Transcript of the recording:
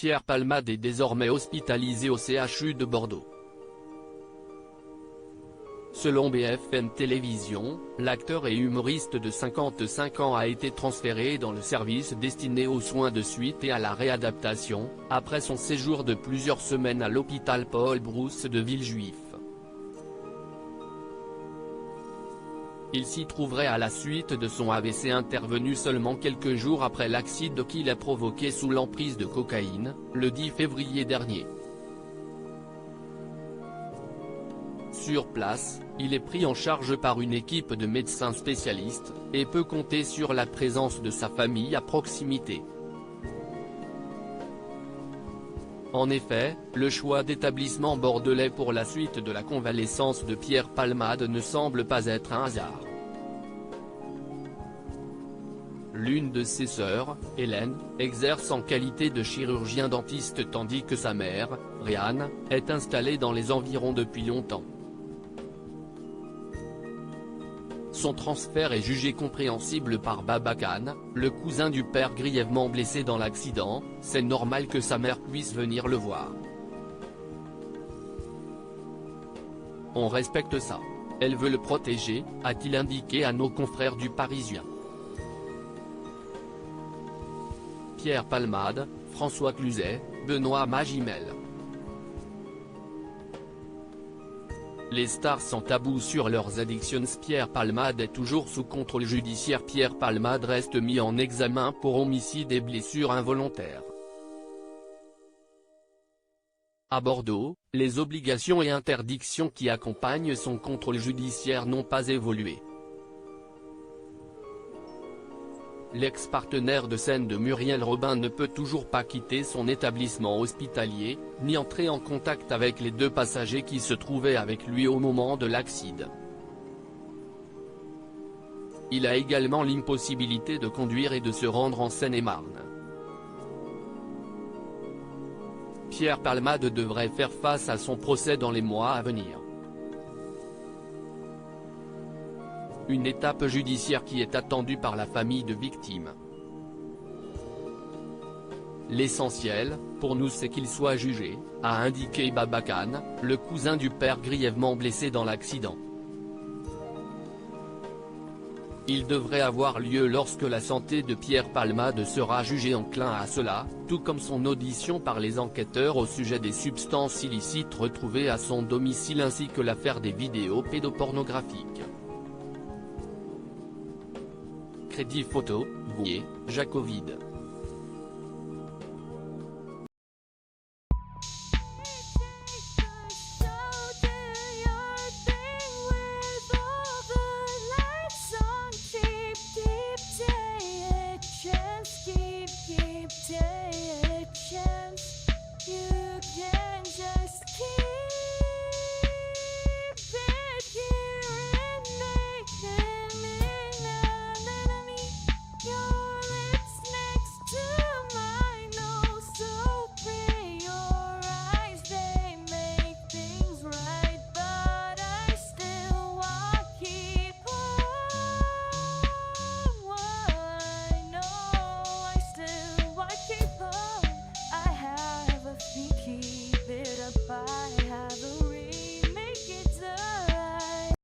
Pierre Palmade est désormais hospitalisé au CHU de Bordeaux. Selon BFM Télévisions, l'acteur et humoriste de 55 ans a été transféré dans le service destiné aux soins de suite et à la réadaptation, après son séjour de plusieurs semaines à l'hôpital Paul Brousse de Villejuif. Il s'y trouverait à la suite de son AVC intervenu seulement quelques jours après l'accident qu'il a provoqué sous l'emprise de cocaïne, le 10 février dernier. Sur place, il est pris en charge par une équipe de médecins spécialistes, et peut compter sur la présence de sa famille à proximité. En effet, le choix d'établissement bordelais pour la suite de la convalescence de Pierre Palmade ne semble pas être un hasard. L'une de ses sœurs, Hélène, exerce en qualité de chirurgien dentiste tandis que sa mère, Réanne, est installée dans les environs depuis longtemps. Son transfert est jugé compréhensible par Baba Khan, le cousin du père grièvement blessé dans l'accident. C'est normal que sa mère puisse venir le voir. On respecte ça. Elle veut le protéger, a-t-il indiqué à nos confrères du Parisien. Pierre Palmade, François Cluzet, Benoît Magimel. Les stars sans tabou sur leurs addictions. Pierre Palmade est toujours sous contrôle judiciaire. Pierre Palmade reste mis en examen pour homicide et blessures involontaires. À Bordeaux, les obligations et interdictions qui accompagnent son contrôle judiciaire n'ont pas évolué. L'ex-partenaire de scène de Muriel Robin ne peut toujours pas quitter son établissement hospitalier, ni entrer en contact avec les deux passagers qui se trouvaient avec lui au moment de l'accident. Il a également l'impossibilité de conduire et de se rendre en Seine-et-Marne. Pierre Palmade devrait faire face à son procès dans les mois à venir. Une étape judiciaire qui est attendue par la famille de victimes. L'essentiel, pour nous, c'est qu'il soit jugé, a indiqué Baba Khan, le cousin du père grièvement blessé dans l'accident. Il devrait avoir lieu lorsque la santé de Pierre Palmade sera jugée enclin à cela, tout comme son audition par les enquêteurs au sujet des substances illicites retrouvées à son domicile ainsi que l'affaire des vidéos pédopornographiques. Crédit photo, Gouillet, Jacovide.